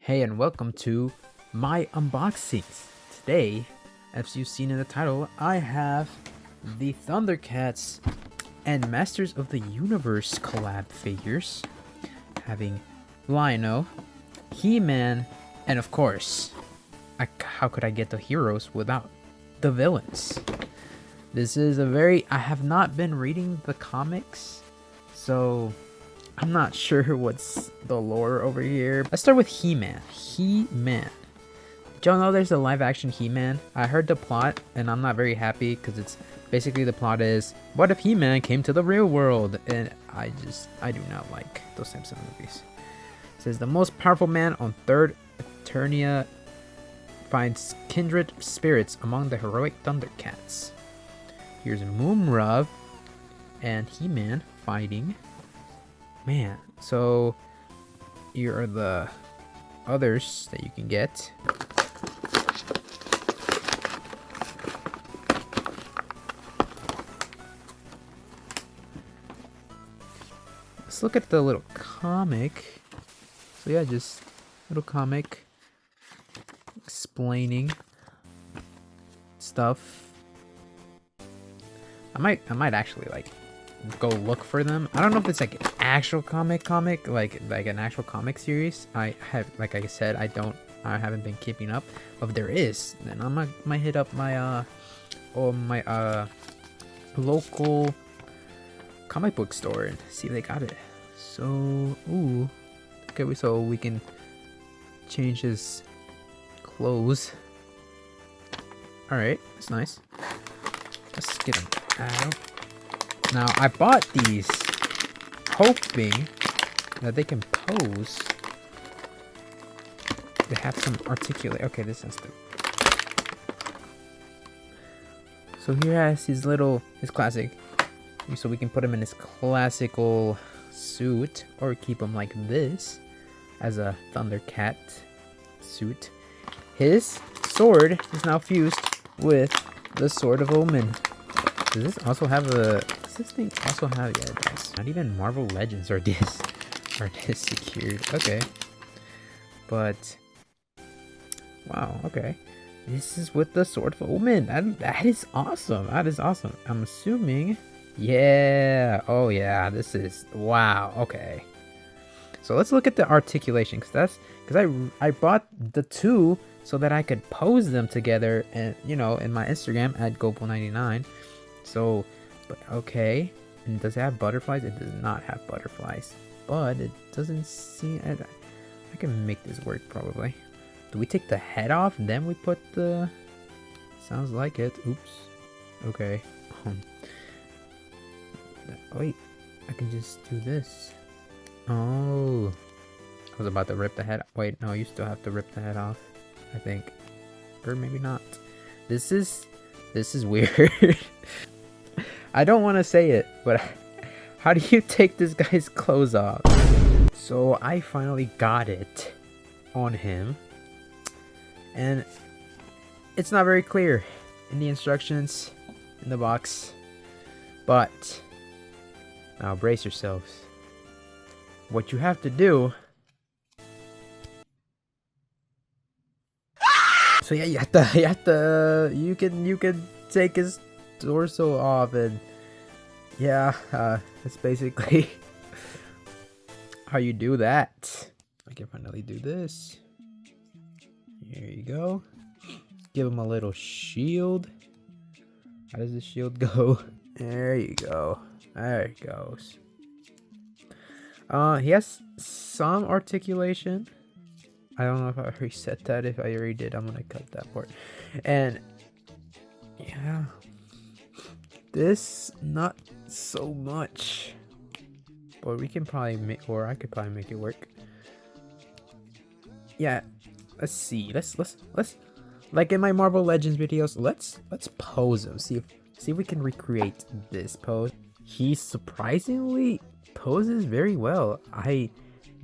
Hey, and welcome to my unboxings. Today, as you've seen in the title, I have the Thundercats and Masters of the Universe collab figures, having Lionel, He-Man, and of course, how could I get the heroes without the villains? This is I have not been reading the comics, so I'm not sure what's the lore over here. Let's start with He-Man. He-Man. Did y'all know there's a live action He-Man? I heard the plot and I'm not very happy because it's basically the plot is, what if He-Man came to the real world? And I do not like those types of movies. It says the most powerful man on Third Eternia finds kindred spirits among the heroic Thundercats. Here's Moomra and He-Man fighting. Man, so here are the others that you can get. Let's look at the little comic. So yeah, just little comic explaining stuff. I might actually like go look for them. I don't know if it's like an actual comic like an actual comic series. I like I said, I haven't been keeping up. But if there is, then I might hit up my local comic book store and see if they got it. So okay, so we can change his clothes. All right, that's nice. Let's get him out. Now, I bought these hoping that they can pose. They have some articulate. Okay, this has to. So here has his classic. So we can put him in his classical suit or keep him like this as a Thundercat suit. His sword is now fused with the Sword of Omen. Does this also have a... This thing also have, yeah, it does. Not even Marvel Legends are this secured. Okay, but wow, okay, this is with the Sword of Omen. That is awesome. That is awesome. I'm assuming, yeah. Oh yeah, this is wow. Okay, so let's look at the articulation because I bought the two so that I could pose them together, and in my Instagram at Gopal99. So. But okay, and does it have butterflies? It does not have butterflies, but it doesn't seem. I can make this work probably. Do we take the head off, then we put the? Sounds like it. Oops. Okay. Wait, I can just do this. Oh, I was about to rip the head. Wait, no, you still have to rip the head off. I think, or maybe not. This is weird. I don't want to say it, but how do you take this guy's clothes off? So I finally got it on him, and it's not very clear in the instructions in the box, but now brace yourselves. What you have to do, so yeah, you can take his torso off, and yeah, that's basically how you do that. I can finally do this. Here you go. Give him a little shield. How does the shield go? There you go. There it goes. He has some articulation. I don't know if I already said that. If I already did, I'm gonna cut that part. And yeah, this not so much, but we can probably make, or I could probably make it work. Yeah, let's see. Let's like in my Marvel Legends videos. Let's pose him. See if we can recreate this pose. He surprisingly poses very well. I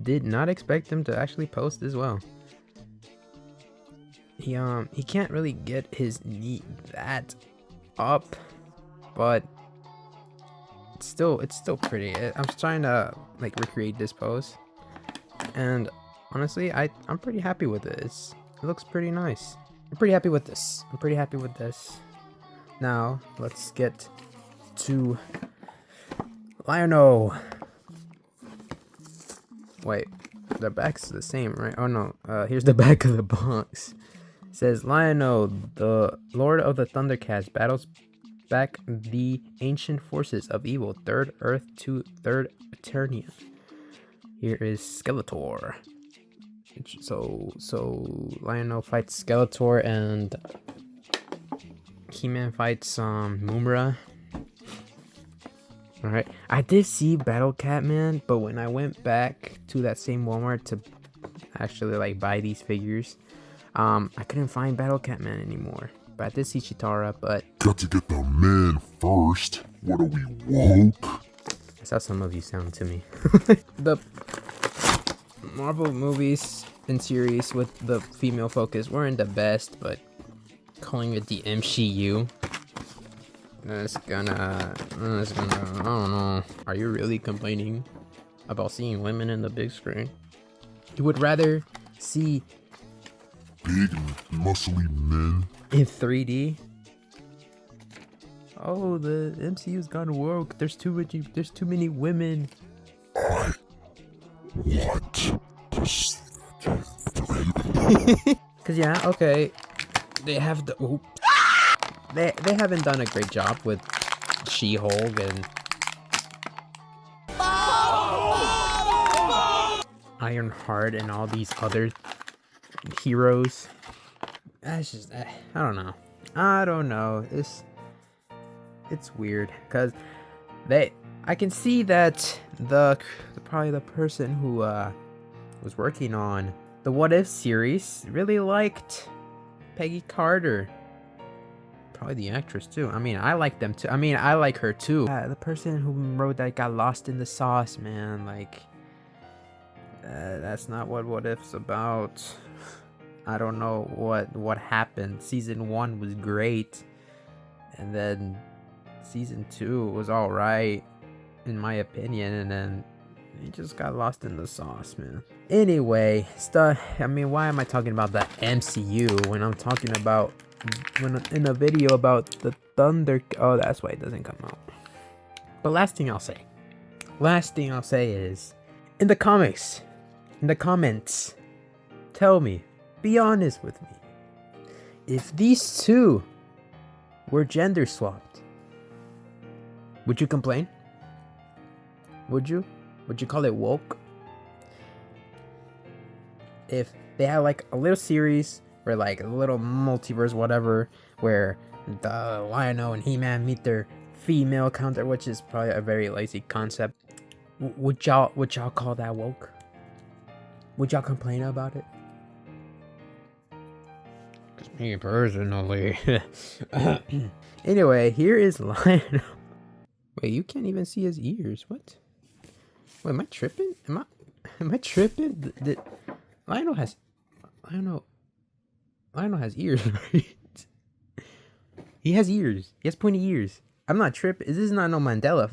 did not expect him to actually pose this well. He can't really get his knee that up, but it's still pretty. I'm trying to like recreate this pose, and honestly, I'm pretty happy with this. It looks pretty nice. I'm pretty happy with this. I'm pretty happy with this. Now, let's get to Lionel. Wait, the back's the same, right? Oh no, here's the back of the box. It says Lionel, the Lord of the Thundercats, battles back the ancient forces of evil, 3rd Earth to 3rd Eternia. Here is Skeletor. So Lionel fights Skeletor and He-Man fights Mumra. Alright, I did see Battle Cat Man, but when I went back to that same Walmart to actually like buy these figures, I couldn't find Battle Cat Man anymore. But I did see Chitara, but got to get the man first. What are we, woke? that's how some of you sound to me. The Marvel movies and series with the female focus weren't the best, but calling it the MCU, that's gonna, I don't know. Are you really complaining about seeing women in the big screen? You would rather see Big, muscly men. in 3D? Oh, the MCU's gone woke. There's too many women. I want to see that in 3D. Cause yeah, okay, they have the they haven't done a great job with She-Hulk and Ironheart and all these other heroes. That's just I don't know. It's weird because I can see that probably the person who was working on the What If series really liked Peggy Carter. Probably the actress too. I mean, I like them too. I mean, I like her too. The person who wrote that got lost in the sauce, man. Like, that's not what If's about. I don't know what happened. Season 1 was great, and then season 2 was all right, in my opinion, and then he just got lost in the sauce, man. Anyway, I mean, why am I talking about the MCU when I'm talking about in a video about the Oh, that's why it doesn't come out. But last thing I'll say is, in the comments, tell me, be honest with me, if these two were gender swapped, would you complain? Would you call it woke? If they had like a little series or like a little multiverse, whatever, where the Lionel and He-Man meet their female counter, which is probably a very lazy concept, would y'all call that woke? Would y'all complain about it? Me personally. Anyway, here is Lionel. Wait, you can't even see his ears. What? Wait, am I tripping? Am I tripping? Lionel has ears, right? He has ears. He has pointy ears. I'm not tripping. This is not no Mandela.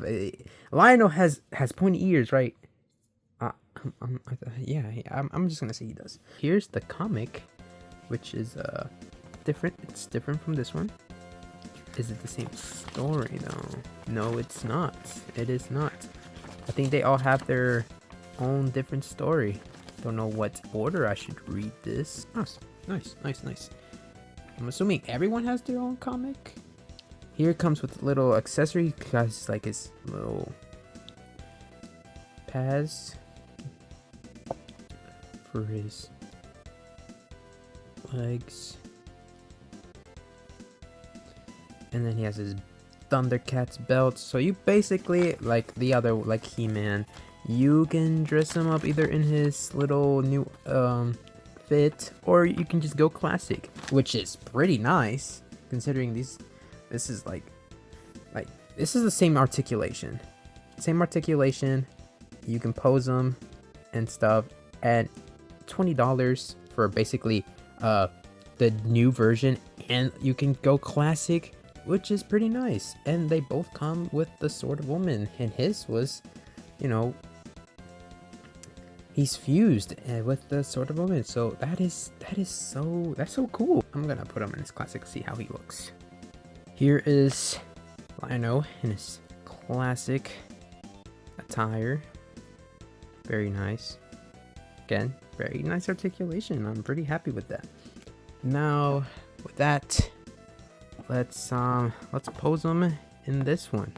Lionel has pointy ears, right? Yeah, I'm just gonna say he does. Here's the comic, which is different. It's different from this one. Is it the same story though? No, it's not. It is not. I think they all have their own different story. Don't know what order I should read this. Oh, nice. I'm assuming everyone has their own comic. Here it comes with little accessory, because like his little pads for his legs. And then he has his Thundercats belt. So you basically, like the other, like He-Man, you can dress him up either in his little new fit, or you can just go classic, which is pretty nice considering this is like this is the same articulation. You can pose them and stuff, and $20 for basically the new version, and you can go classic, which is pretty nice. And they both come with the Sword of Woman, and his was, you know, he's fused with the Sword of Omen. So that's so cool. I'm gonna put him in his classic, see how he looks. Here is Lionel in his classic attire. Very nice. Again, very nice articulation. I'm pretty happy with that. Now, with that, let's pose him in this one.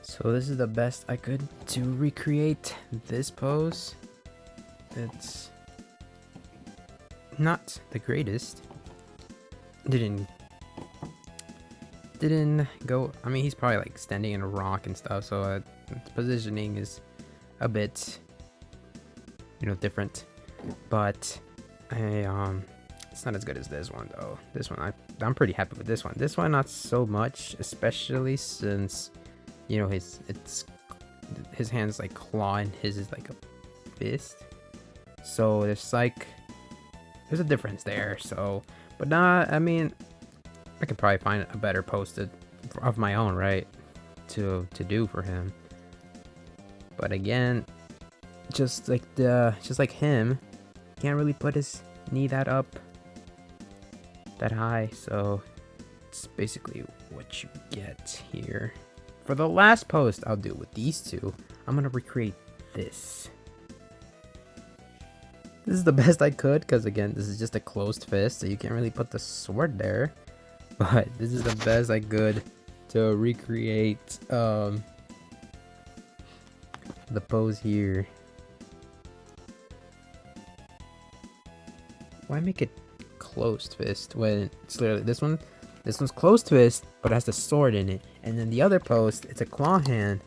So this is the best I could to recreate this pose. It's not the greatest. Didn't go. I mean, he's probably like standing in a rock and stuff, so its positioning is a bit, different. But it's not as good as this one though. This one I'm pretty happy with this one. This one not so much, especially since his hand's like claw and his is like a fist. So there's a difference there. So, but I mean, I could probably find a better post of my own, right, to do for him. But again, just like him, can't really put his knee that high. So it's basically what you get here. For the last post I'll do with these two, I'm gonna recreate this. This is the best I could, because again, this is just a closed fist, so you can't really put the sword there. But this is the best I could to recreate the pose here. Why make it closed fist when it's literally this one's closed fist, but it has the sword in it, and then the other post, it's a claw hand,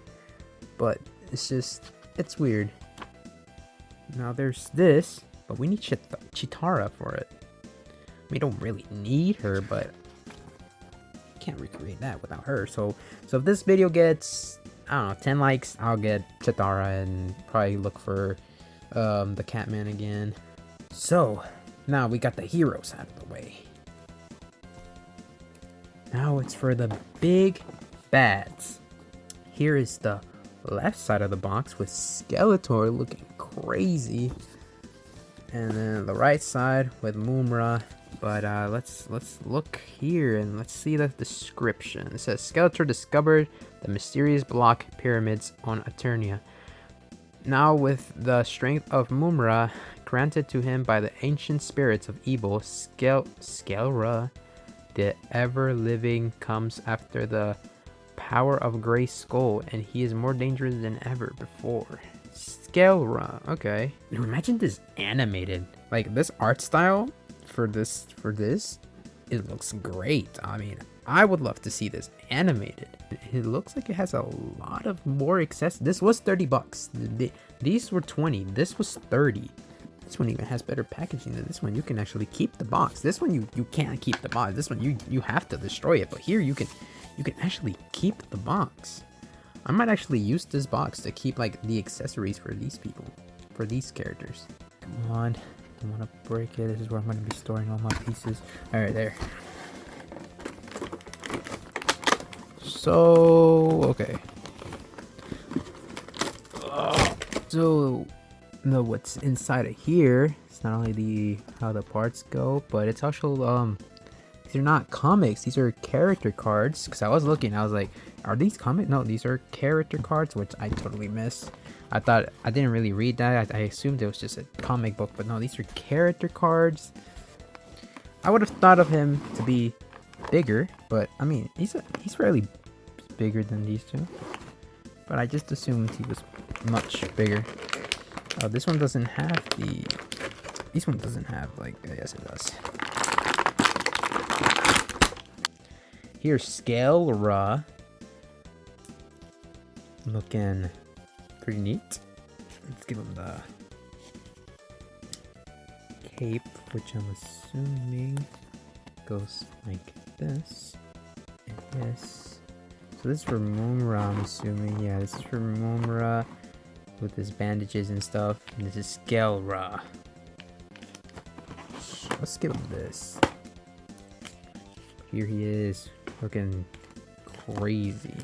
but it's weird. Now there's this, but we need Chitara for it. We don't really need her, but can't recreate that without her. So if this video gets, I don't know, 10 likes, I'll get Chitara and probably look for the Catman again. So now we got the heroes out of the way. Now it's for the big bads. Here is the left side of the box with Skeletor looking crazy, and then the right side with Mumra. But let's look here and let's see the description. It says Skeletor discovered the mysterious block pyramids on Eternia. Now with the strength of Mumra granted to him by the ancient spirits of evil, Skell-ra, the ever-living, comes after the power of Grey Skull, and he is more dangerous than ever before. Skell-ra, okay. Now imagine this animated, like this art style for this, it looks great. I mean, I would love to see this animated. It looks like it has a lot of more access. This was $30. These were 20. This was 30. This one even has better packaging than this one. You can actually keep the box. This one you can't keep the box. This one you have to destroy it. But here you can actually keep the box. I might actually use this box to keep like the accessories for these people, for these characters. Come on, I don't want to break it. This is where I'm going to be storing all my pieces. All right, there. So okay. So what's inside of here, it's not only how the parts go, but it's also these are not comics, these are character cards. Because I was looking, I was like, are these comics? No, these are character cards, which I totally missed. I didn't really read that. I assumed it was just a comic book, but no, these are character cards. I would have thought of him to be bigger, but I mean, he's fairly bigger than these two, but I just assumed he was much bigger. This one doesn't have this one doesn't have, like, yes it does. Here's Skell-ra, looking pretty neat. Let's give him the cape, which I'm assuming goes like this and this. So this is for Mumra, I'm assuming. Yeah, this is for Mumra with his bandages and stuff. And this is Skell-ra. Let's give him this. Here he is, looking crazy.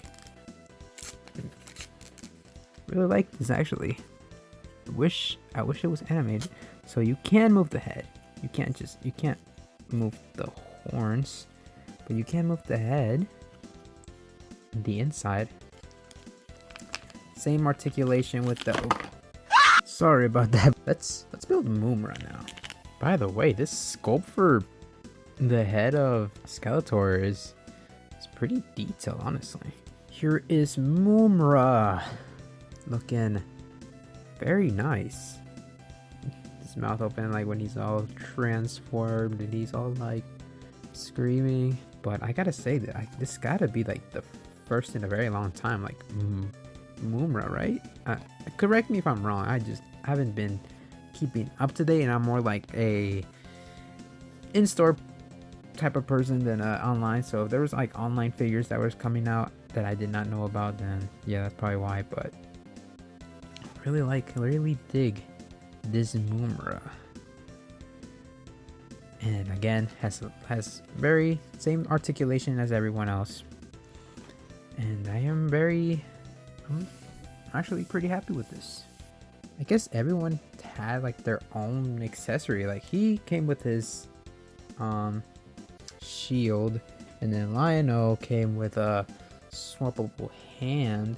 Really like this actually. I wish it was animated. So you can move the head. You can't move the horns, but you can move the head. The inside. Same articulation with the. Oh, sorry about that. Let's build Moomra now. By the way, this sculpt for the head of Skeletor is pretty detailed, honestly. Here is Moomra, looking very nice. His mouth open like when he's all transformed and he's all like screaming. But I gotta say that this gotta be like the first in a very long time, like Moomra, right? Correct me if I'm wrong. I just haven't been keeping up to date, and I'm more like a in-store type of person than online. So if there was like online figures that was coming out that I did not know about, then yeah, that's probably why. But I really dig this Moomra, and again has very same articulation as everyone else, and I'm actually pretty happy with this. I guess everyone had like their own accessory. Like he came with his shield, and then Lion-O came with a swappable hand.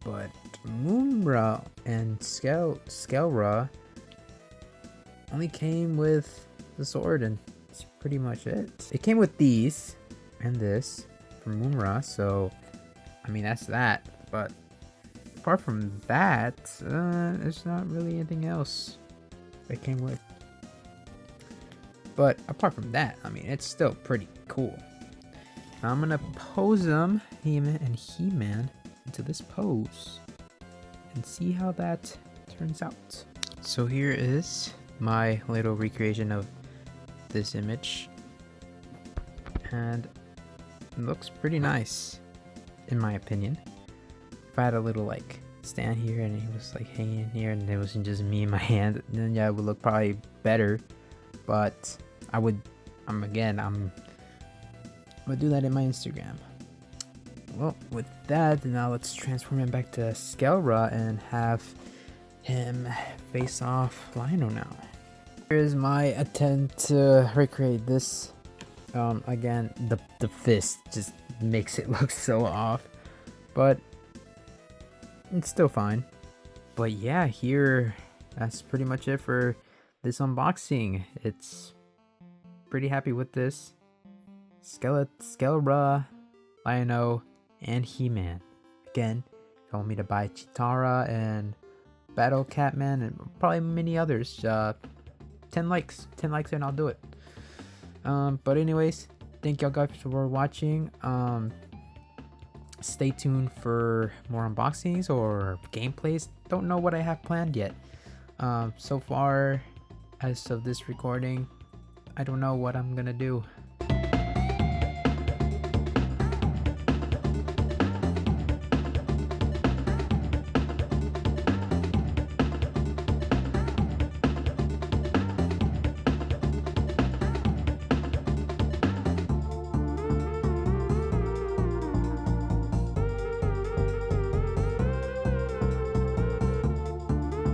But Moomra and Skell-ra only came with the sword, and that's pretty much it. It came with these and this for Moomra, so I mean that's that. But apart from that, there's not really anything else that came with. But apart from that, I mean, it's still pretty cool. Now I'm gonna pose them, He-Man, into this pose and see how that turns out. So here is my little recreation of this image, and it looks pretty nice, in my opinion. If I had a little like stand here and he was like hanging here and it wasn't just me and my hand, then yeah, it would look probably better. But I'm gonna do that in my Instagram. Well, with that, now let's transform him back to Skell-ra and have him face off Lion-O now. Here's my attempt to recreate this. Again, the fist just makes it look so off, but it's still fine. But yeah, that's pretty much it for this unboxing. It's pretty happy with this. Skell-ra, Lion-O, and He-Man. Again, if you want me to buy Chitara and Battle Catman and probably many others, 10 likes and I'll do it. But anyways, thank y'all guys for watching. Stay tuned for more unboxings or gameplays. Don't know what I have planned yet. So far, as of this recording, I don't know what I'm gonna do.